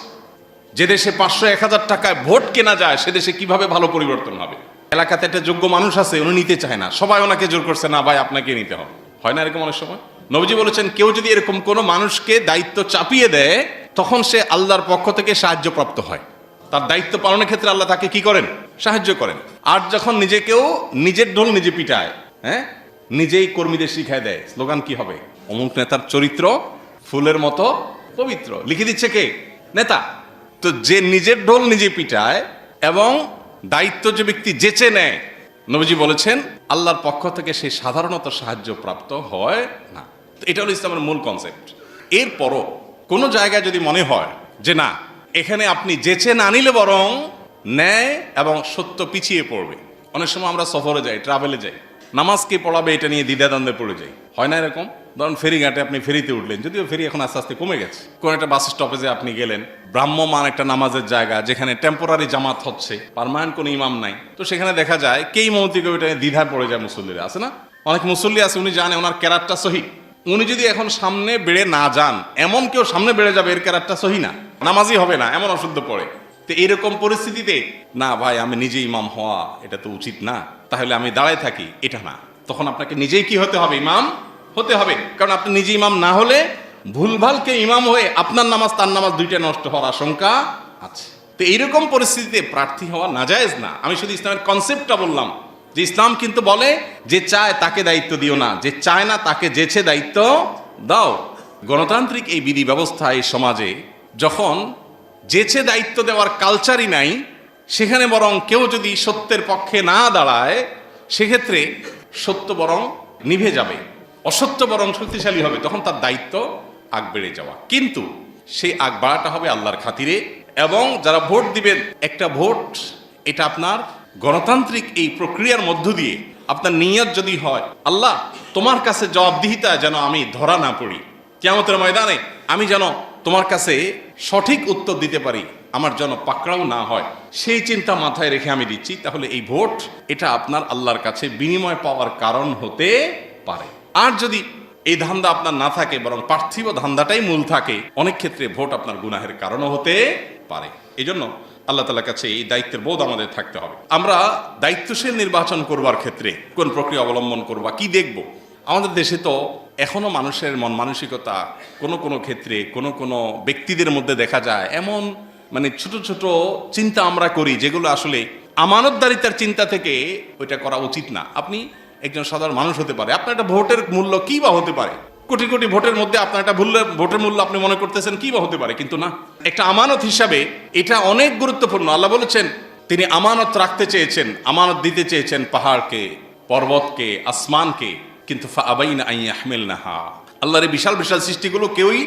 যে দেশে 500-1000 টাকায় ভোট কেনা যায় সে দেশে কিভাবে ভালো পরিবর্তন হবে। এলাকাতে একটা যোগ্য মানুষ আছে, উনি নিতে চায় না, সবাই ওনাকে জোর করছে, না ভাই আপনাকে নিতে হবে। হয় না এরকম অনেক সময়? নবীজি বলেছেন কেউ যদি এরকম কোনো মানুষকে দায়িত্ব চাপিয়ে দেয় তখন সে আল্লাহর পক্ষ থেকে সাহায্যপ্রাপ্ত হয়। তার দায়িত্ব পালনের ক্ষেত্রে আল্লাহ তাকে কি করেন? সাহায্য করেন। আর যখন নিজেকেও নিজের ঢোল নিজে পিটায়, হ্যাঁ, নিজেই কর্মীদের শিখায় দেয়, স্লোগান কি হবে? অমুক নেতার চরিত্র ফুলের মতো পবিত্র, লিখে দিচ্ছে কে? নেতা। তো যে নিজের ঢোল নিজে পিটায় এবং দায়িত্ব যে ব্যক্তি যেচে নেয়, নবীজি বলেছেন আল্লাহর পক্ষ থেকে সে সাধারণত সাহায্য প্রাপ্ত হয় না। এটা হলো ইসলামের মূল কনসেপ্ট। এরপরও কোনো জায়গায় যদি মনে হয় যে না, এখানে আপনি যেচে না নিলে বরং ন্যায় এবং সত্য পিছিয়ে পড়বে। অনেক সময় আমরা সফরে যাই, ট্রাভেলে যাই, নামাজ কে পড়াবে এটা নিয়ে দ্বিধাদ্বন্দ্বে পড়ে যাই, হয় না এরকম? ধরুন ফেরিঘাটে আপনি ফেরিতে উঠলেন, যদিও ফেরি এখন আস্তে আস্তে কমে গেছে। কোন একটা বাস স্টপেজে আপনি গেলেন, ব্রাহ্মমান একটা নামাজের জায়গা যেখানে টেম্পোরারি জামাত হচ্ছে, পার্মানেন্ট কোনো ইমাম নাই, তো সেখানে দেখা যায় কে ইমামতি করবে এটা দ্বিধায় পড়ে যায় মুসল্লিরা, আছে না? অনেক মুসল্লি আছে উনি জানে ওনার ক্যারারটা সহি, উনি যদি এখন সামনে বেড়ে না যান, এমন কেউ সামনে বেড়ে যাবে এর ক্যারারটা সহি না, নামাজই হবে না, এমন অশুদ্ধ পড়ে। তো এরকম পরিস্থিতিতে না ভাই আমি নিজে ইমাম হওয়া এটা তো উচিত না, তাহলে আমি দাঁড়ায় থাকি, এটা না। তখন আপনাকে নিজেই কি হতে হবে? ইমাম হতে হবে। কারণ আপনি নিজে ইমাম না হলে ভুলভালকে ইমাম হয়ে আপনার নামাজ তার নামাজ দুইটা নষ্ট হওয়ার আশঙ্কা আছে। তো এইরকম পরিস্থিতিতে প্রার্থী হওয়া নাজায়েজ না। আমি শুধু ইসলামের কনসেপ্টটা বললাম যে ইসলাম কিন্তু বলে যে চায় তাকে দায়িত্ব দিও না, যে চায় না তাকে যেছে দায়িত্ব দাও। গণতান্ত্রিক এই বিধি ব্যবস্থা এই সমাজে যখন যেছে দায়িত্ব দেওয়ার কালচারই নাই, সেখানে বরং কেউ যদি সত্যের পক্ষে না দাঁড়ায় সেক্ষেত্রে সত্য বরং নিভে যাবে, অসত্য বরং শক্তিশালী হবে, তখন তার দায়িত্ব আগ বেড়ে যাওয়া। কিন্তু সেই আগ বাড়াটা হবে আল্লাহর খাতিরে। এবং যারা ভোট দিবেন, একটা ভোট এটা আপনার গণতান্ত্রিক এই প্রক্রিয়ার মধ্য দিয়ে আপনার নিয়ত যদি হয় আল্লাহ তোমার কাছে জবাবদিহিতা যেন আমি ধরা না পড়ি, কিয়ামতের ময়দানে আমি যেন তোমার কাছে সঠিক উত্তর দিতে পারি, আমার যেন পাকড়াও না হয়, সেই চিন্তা মাথায় রেখে আমি দিচ্ছি, তাহলে এই ভোট এটা আপনার আল্লাহর কাছে বিনিময় পাওয়ার কারণ হতে পারে। আর যদি এই ধান্দা আপনার না থাকে, বরং পার্থিব ধান্দাটাই মূল থাকে, অনেক ক্ষেত্রে ভোট আপনার গুনাহের কারণও হতে পারে। এই জন্য আল্লাহ তাআলার কাছে এই দায়িত্বের বোধ আমাদের থাকতে হবে। আমরা দায়িত্বশীল নির্বাচন করবার ক্ষেত্রে কোন প্রক্রিয়া অবলম্বন করবা, কি দেখব? আমাদের দেশে তো এখনো মানুষের মন মানসিকতা কোনো কোনো ক্ষেত্রে কোনো কোনো ব্যক্তিদের মধ্যে দেখা যায় এমন মানে ছোট ছোট চিন্তা আমরা করি যেগুলো আসলে আমানতদারিতার চিন্তা থেকে ওইটা করা উচিত না। আপনি একজন সাধারণ মানুষ হতে পারে, আপনার একটা ভোটের মূল্য কি বা হতে পারে, কোটি কোটি ভোটের মধ্যে আপনার একটা ভোটের মূল্য আপনি মনে করতেছেন কি বা হতে পারে, কিন্তু না, একটা আমানত হিসাবে এটা অনেক গুরুত্বপূর্ণ। আল্লাহ বলেছেন তিনি আমানত রাখতে চেয়েছেন, আমানত দিতে চেয়েছেন পাহাড়কে, পর্বতকে, আসমানকে, কিন্তু ফাআবাইনা আন ইয়াহমিলনাহা, আল্লাহর এই বিশাল বিশাল সৃষ্টিগুলো কেউই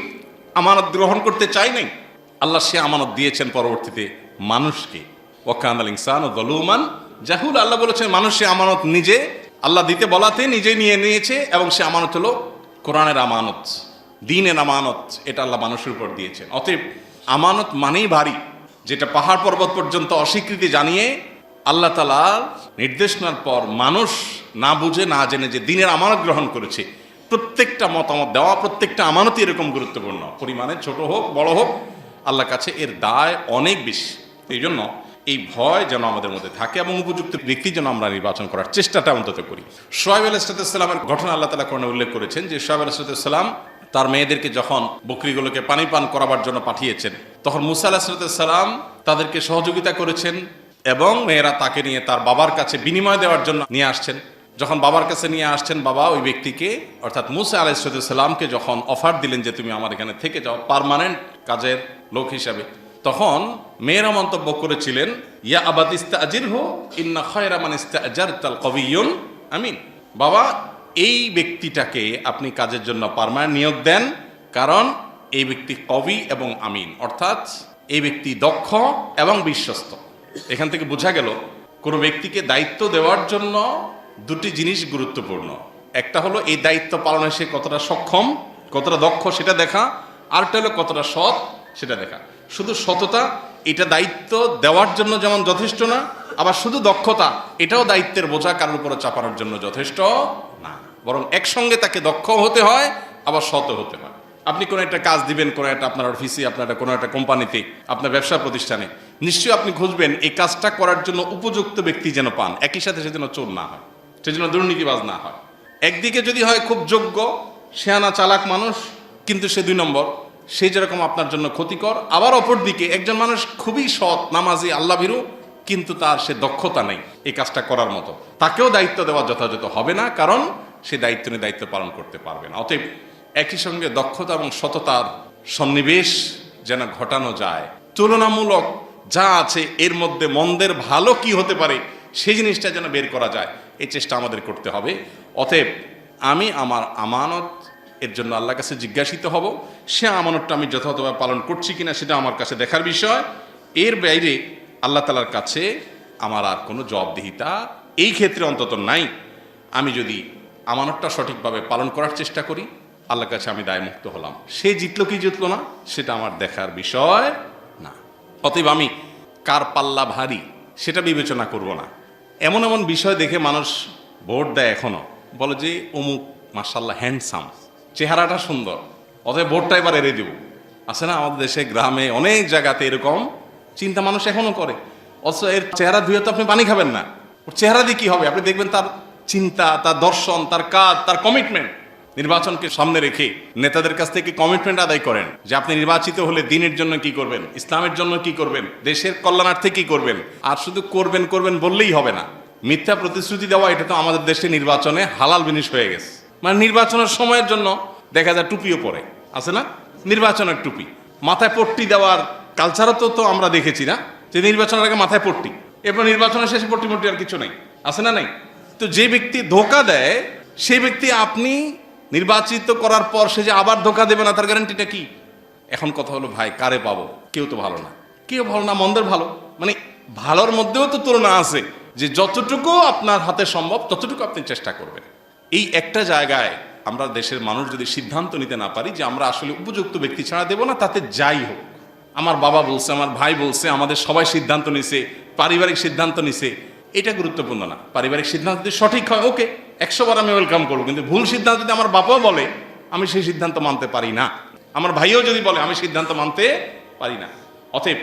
আমানত গ্রহণ করতে চায় নাই। আল্লাহ সে আমানত দিয়েছেন পরবর্তীতে মানুষকে। ওয়া কানাল ইনসানু যালুমান জাহুল, আল্লাহ বলেছেন মানুষ সে আমানত নিজে আল্লাহ দিতে বলাতে নিজে নিয়ে নিয়েছে, এবং সে আমানত হলো কোরআনের আমানত, দ্বীনের আমানত, এটা আল্লাহ মানুষের উপর দিয়েছেন। অতএব আমানত মানেই ভারী, যেটা পাহাড় পর্বত পর্যন্ত অস্বীকৃতি জানিয়ে আল্লাহ তাআলার নির্দেশনার পর মানুষ না বুঝে না জেনে যে দ্বীনের আমানত গ্রহণ করেছে। প্রত্যেকটা মতামত দেওয়া, প্রত্যেকটা আমানতই এরকম গুরুত্বপূর্ণ, পরিমাণে ছোট হোক বড় হোক, আল্লাহর কাছে এর দায় অনেক বেশি। এই জন্য এই ভয় যেন আমাদের মধ্যে থাকে এবং উপযুক্ত ব্যক্তি যেন আমরা নির্বাচন করার চেষ্টাটা অন্তত করি। শুআয়ব আলাইহিস সালামের ঘটনা আল্লাহ তাআলা কোরআনে উল্লেখ করেছেন যে শুআয়ব আলাইহিস সালাম তার মেয়েদেরকে যখন বকরিগুলোকে পানি পান করাবার জন্য পাঠিয়েছেন, তখন মুসা আলাইহিস সালাম তাদেরকে সহযোগিতা করেছেন এবং মেয়েরা তাকে নিয়ে তার বাবার কাছে বিনিময় দেওয়ার জন্য নিয়ে আসছেন। যখন বাবার কাছে নিয়ে আসছেন, বাবা ওই ব্যক্তিকে অর্থাৎ মুসা আলাইহিস সালামকে যখন অফার দিলেন যে তুমি আমার এখানে থেকে যাও পার্মানেন্ট কাজের লোক হিসাবে, তখন মেয়েরা মন্তব্য করেছিলেন ইয়া আবাত ইস্তাজিরহু ইন্না খায়রা মান ইস্তাজারতাল কবিয়্যুন আমিন, বাবা এই ব্যক্তিটাকে আপনি কাজের জন্য পার্মানেন্ট নিয়োগ দেন, কারণ এই ব্যক্তি কবি এবং আমিন, অর্থাৎ এই ব্যক্তি দক্ষ এবং বিশ্বস্ত। এখান থেকে বোঝা গেল কোনো ব্যক্তিকে দায়িত্ব দেওয়ার জন্য দুটি জিনিস গুরুত্বপূর্ণ। একটা হলো এই দায়িত্ব পালনে সে কতটা সক্ষম, কতটা দক্ষ সেটা দেখা, আরেকটা হলো কতটা সৎ সেটা দেখা। শুধু সততা এটা দায়িত্ব দেওয়ার জন্য যেমন যথেষ্ট না, আবার শুধু দক্ষতা এটাও দায়িত্বের বোঝা কারোর উপরে চাপানোর জন্য যথেষ্ট না, বরং একসঙ্গে তাকে দক্ষ হতে হয় আবার সৎ হতে হয়। আপনি কোনো একটা কাজ দিবেন, কোনো একটা আপনার অফিসে, আপনার কোনো একটা কোম্পানিতে, আপনার ব্যবসা প্রতিষ্ঠানে, নিশ্চয়ই আপনি খুঁজবেন এই কাজটা করার জন্য উপযুক্ত ব্যক্তি যেন পান, একই সাথে সে যেন চোর না হয়, সে যেন দুর্নীতিবাজ না হয়। একদিকে যদি হয় খুব যোগ্য শেয়ানা চালাক মানুষ, কিন্তু সে 2 নম্বর, সে যেরকম আপনার জন্য ক্ষতিকর, আবার অপর দিকে একজন মানুষ খুবই সৎ, নামাজি, আল্লাহ ভীরু, কিন্তু তার সে দক্ষতা নেই এই কাজটা করার মতো, তাকেও দায়িত্ব দেওয়া যথাযথ হবে না, কারণ সে দায়িত্ব নিয়ে দায়িত্ব পালন করতে পারবে না। অতএব একই সঙ্গে দক্ষতা এবং সততার সন্নিবেশ যেন ঘটানো যায়, তুলনামূলক যা আছে এর মধ্যে মন্দের ভালো কি হতে পারে সেই জিনিসটা যেন বের করা যায়, এই চেষ্টা আমাদের করতে হবে। অতএব আমি আমার আমানত এর জন্য আল্লাহর কাছে জিজ্ঞাসিত হব, সে আমানতটা আমি যথাযথভাবে পালন করছি কিনা সেটা আমার কাছে দেখার বিষয়। এর বাইরে আল্লাহ তাআলার কাছে আমার আর কোনো জবাবদিহিতা এই ক্ষেত্রে অন্তত নাই। আমি যদি আমানতটা সঠিকভাবে পালন করার চেষ্টা করি, আল্লাহর কাছে আমি দায়মুক্ত হলাম। সে জিতলো কি জিতলো না সেটা আমার দেখার বিষয় না। অতএব আমি কার পাল্লা ভারী সেটা বিবেচনা করব না। এমন এমন বিষয় দেখে মানুষ ভোট দেয়, এখনো বলে যে অমুক মাশাআল্লাহ হ্যান্ডসাম, চেহারাটা সুন্দর, অতএব ভোটটা এবার এড়িয়ে দেব। আছে না আমাদের দেশে, গ্রামে, অনেক জায়গাতে এরকম চিন্তা মানুষ এখনো করে। অথচ এর চেহারা ধুয়ে তো আপনি পানি খাবেন না, ওর চেহারা দিয়ে কি হবে? আপনি দেখবেন তার চিন্তা, তার দর্শন, তার কাজ, তার কমিটমেন্ট। নির্বাচনকে সামনে রেখে নেতাদের কাছ থেকে কমিটমেন্ট আদায় করেন যে আপনি নির্বাচিত হলে দ্বীনের জন্য কি করবেন, ইসলামের জন্য কি করবেন, দেশের কল্যাণার্থে কি করবেন। আর শুধু করবেন করবেন বললেই হবে না, মিথ্যা প্রতিশ্রুতি দেওয়া এটা তো আমাদের দেশে নির্বাচনে হালাল জিনিস হয়ে গেছে। মানে নির্বাচনের সময়ের জন্য দেখা যায় টুপিও পরে, আছে না নির্বাচনের টুপি, মাথায় পট্টি দেওয়ার কালচারও তো আমরা দেখেছি না, যে নির্বাচনের আগে মাথায় পট্টি, এরপর নির্বাচনের শেষে পট্টি মট্টি আর কিছু নেই, আছে না নাই? তো যে ব্যক্তি ধোঁকা দেয় সেই ব্যক্তি আপনি নির্বাচিত করার পর সে যে আবার ধোঁকা দেবে না তার গ্যারান্টিটা কি? এখন কথা হলো ভাই কারে পাবো? কেউ তো ভালো না, কেউ ভালো না, মন্দের ভালো, মানে ভালোর মধ্যেও তো তুলনা আছে, যে যতটুকু আপনার হাতে সম্ভব ততটুকু আপনি চেষ্টা করবেন। এই একটা জায়গায় আমরা দেশের মানুষ যদি সিদ্ধান্ত নিতে না পারি যে আমরা আসলে উপযুক্ত ব্যক্তি ছাড়া দেবো না, তাতে যাই হোক, আমার বাবা বলছে, আমার ভাই বলছে, আমাদের সবাই সিদ্ধান্ত নিছে, পারিবারিক সিদ্ধান্ত নিছে, এটা গুরুত্বপূর্ণ না। পারিবারিক সিদ্ধান্ত যদি সঠিক হয় ওকে, 100 বার আমি ওয়েলকাম করবো, কিন্তু ভুল সিদ্ধান্ত যদি আমার বাবাও বলে আমি সেই সিদ্ধান্ত মানতে পারি না, আমার ভাইও যদি বলে আমি সিদ্ধান্ত মানতে পারি না। অতএব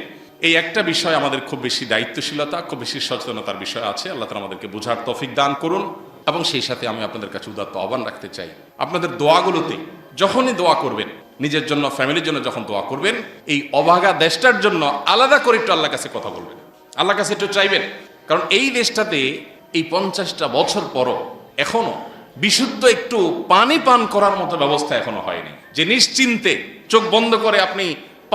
এই একটা বিষয় আমাদের খুব বেশি দায়িত্বশীলতা, খুব বেশি সচেতনতার বিষয় আছে। আল্লাহ তাআলা আমাদেরকে বোঝার তৌফিক দান করুন। এবং সেই সাথে আমি আপনাদের কাছে উদাত্ত আহ্বান রাখতে চাই, আপনাদের দোয়াগুলোতে যখনই দোয়া করবেন, নিজের জন্য, ফ্যামিলির জন্য যখন দোয়া করবেন, এই অভাগা দেশটার জন্য আলাদা করে একটু আল্লাহর কাছে কথা বলবেন, আল্লাহর কাছে একটু চাইবেন। কারণ এই দেশটাতে এই 50টা বছর পরও এখনো বিশুদ্ধ একটু পানি পান করার মতো ব্যবস্থা এখনো হয়নি, যে নিশ্চিন্তে চোখ বন্ধ করে আপনি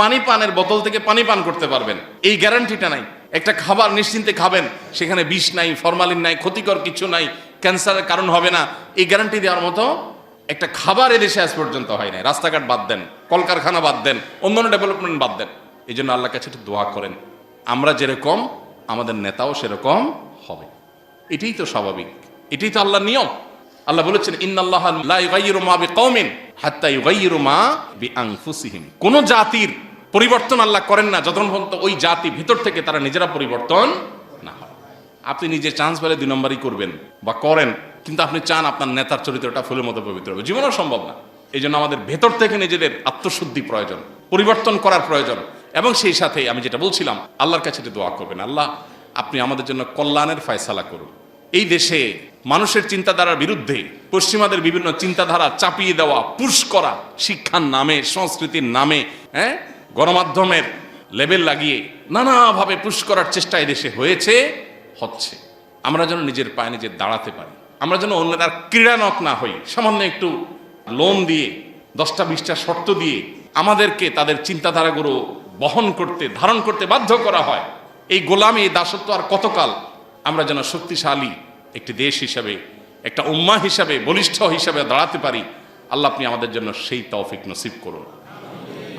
পানি পানের বোতল থেকে পানি পান করতে পারবেন, এই গ্যারান্টিটা নাই। একটা খাবার নিশ্চিন্তে খাবেন, সেখানে বিষ নাই, ফরমালিন নাই, ক্ষতিকর কিছু নাই, ক্যান্সারের কারণ হবে না, এই গ্যারান্টি দেওয়ার মতো একটা খাবার এদেশে আজ পর্যন্ত হয় নাই। রাস্তাঘাট বাদ দেন, কলকারখানা বাদ দেন, অন্যান্য ডেভেলপমেন্ট বাদ দেন। এই জন্য আল্লাহর কাছে একটু দোয়া করেন, আমরা যেরকম আমাদের নেতাও সেরকম হবে। এটাই তো স্বাভাবিক, এটাই তো আল্লাহর নিয়ম। আল্লাহ বলেছেন, ইন্নাল্লাহা লা ইউগাইয়িরু মা বিকওমিন হাত্তা ইউগাইয়িরু মা বিআনফুসিহিম। কোন জাতির পরিবর্তন আল্লাহ করেন না যতক্ষণ পর্যন্ত ওই জাতি ভিতর থেকে তারা নিজেরা পরিবর্তন না হয়। আপনি নিজে চান্স পেলে 2 নম্বরই করবেন বা করেন, কিন্তু আপনি চান আপনার নেতার চরিত্রটা ফুলের মতো পবিত্র হবে, জীবনও সম্ভব না। এই জন্য আমাদের ভেতর থেকে নিজেদের আত্মশুদ্ধি প্রয়োজন, পরিবর্তন করার প্রয়োজন। এবং সেই সাথে আমি যেটা বলছিলাম, আল্লাহর কাছে দোয়া করবেন, আল্লাহ আপনি আমাদের জন্য কল্যাণের ফয়সালা করুন। এই দেশে মানুষের চিন্তাধারার বিরুদ্ধে পশ্চিমাদের বিভিন্ন চিন্তাধারা চাপিয়ে দেওয়া, পুশ করা, শিক্ষার নামে, সংস্কৃতির নামে, গণমাধ্যমের লেবেল লাগিয়ে নানাভাবে পুশ করার চেষ্টা এই দেশে হয়েছে, হচ্ছে। আমরা যেন নিজের পায়ে নিজে দাঁড়াতে পারি, আমরা যেন অন্যের আর ক্রীড়ানক না হই। সামান্য একটু লোন দিয়ে, 10টা 20টা শর্ত দিয়ে আমাদেরকে তাদের চিন্তাধারাগুলো বহন করতে, ধারণ করতে বাধ্য করা হয়। এই গোলামি, এই দাসত্ব আর কতকাল? আমরা যেন শক্তিশালী একটি দেশ হিসাবে, একটা উম্মাহ হিসাবে, বলিষ্ঠ হিসাবে দাঁড়াতে পারি। আল্লাহ আপনি আমাদের জন্য সেই তৌফিক নসিব করুন।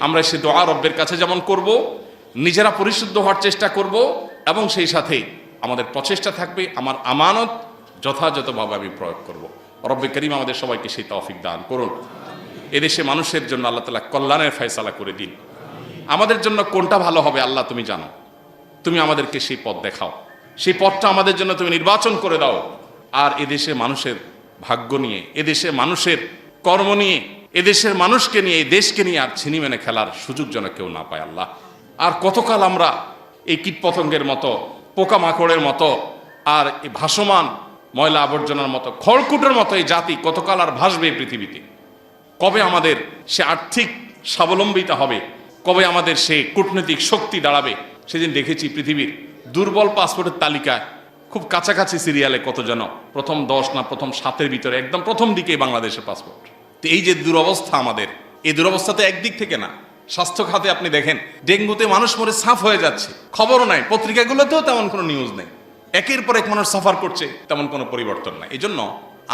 আমরা সে দোয়া রব্বের কাছে যেমন করব, নিজেরা পরিশুদ্ধ হওয়ার চেষ্টা করব, এবং সেই সাথে আমাদের প্রচেষ্টা থাকবে আমার আমানত যথাযথভাবে আমি প্রয়োগ করব। রব্বে করিম আমাদের সবাইকে সেই তৌফিক দান করুন। এদেশে মানুষের জন্য আল্লাহ তাআলা কল্যাণের ফয়সালা করে দিন। আমাদের জন্য কোনটা ভালো হবে আল্লাহ তুমি জানো, তুমি আমাদেরকে সেই পথ দেখাও, সেই পথটা আমাদের জন্য তুমি নির্বাচন করে দাও। আর এদেশে মানুষের ভাগ্য নিয়ে, এদেশে মানুষের কর্ম নিয়ে, এদেশের মানুষকে নিয়ে, এই দেশকে নিয়ে আর ছিনিমেনে খেলার সুযোগ যেন কেউ না পায় আল্লাহ। আর কতকাল আমরা এই কীটপতঙ্গের মতো, পোকামাকড়ের মতো, আর এই ভাসমান ময়লা আবর্জনার মতো, খড়কুটোর মতো এই জাতি কতকাল আর ভাসবে এই পৃথিবীতে? কবে আমাদের সে আর্থিক স্বাবলম্বিতা হবে? কবে আমাদের সে কূটনৈতিক শক্তি দাঁড়াবে? সেদিন দেখেছি পৃথিবীর দুর্বল পাসপোর্টের তালিকায় খুব কাছাকাছি সিরিয়ালে কত যেন প্রথম 10 না প্রথম 7-এর ভিতরে একদম প্রথম দিকে বাংলাদেশের পাসপোর্ট। তো এই যে দুরবস্থা আমাদের, এই দুরবস্থা তো একদিক থেকে না। স্বাস্থ্য খাতে আপনি দেখেন, ডেঙ্গুতে মানুষ মরে সাফ হয়ে যাচ্ছে, খবরও নাই, পত্রিকাগুলোতেও তেমন কোনো নিউজ নেই। একের পর এক মানুষ সাফার করছে, তেমন কোনো পরিবর্তন নাই। এই জন্য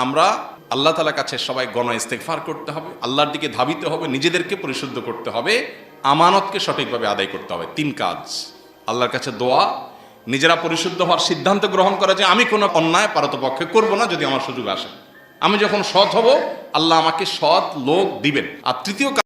আমরা আল্লাহ তাআলার কাছে সবাই গণ ইস্তেগফার করতে হবে, আল্লাহর দিকে ধাবিতে হবে, নিজেদেরকে পরিশুদ্ধ করতে হবে, আমানতকে সঠিকভাবে আদায় করতে হবে। 3 কাজ, আল্লাহর কাছে দোয়া, নিজেরা পরিশুদ্ধ হওয়ার সিদ্ধান্ত গ্রহণ করা যে আমি কোনো অন্যায় পারতপক্ষে করব না যদি আমার সুযোগ আসে। আমি যখন সৎ হব, আল্লাহ আমাকে সৎ লোক দিবেন। আর তৃতীয়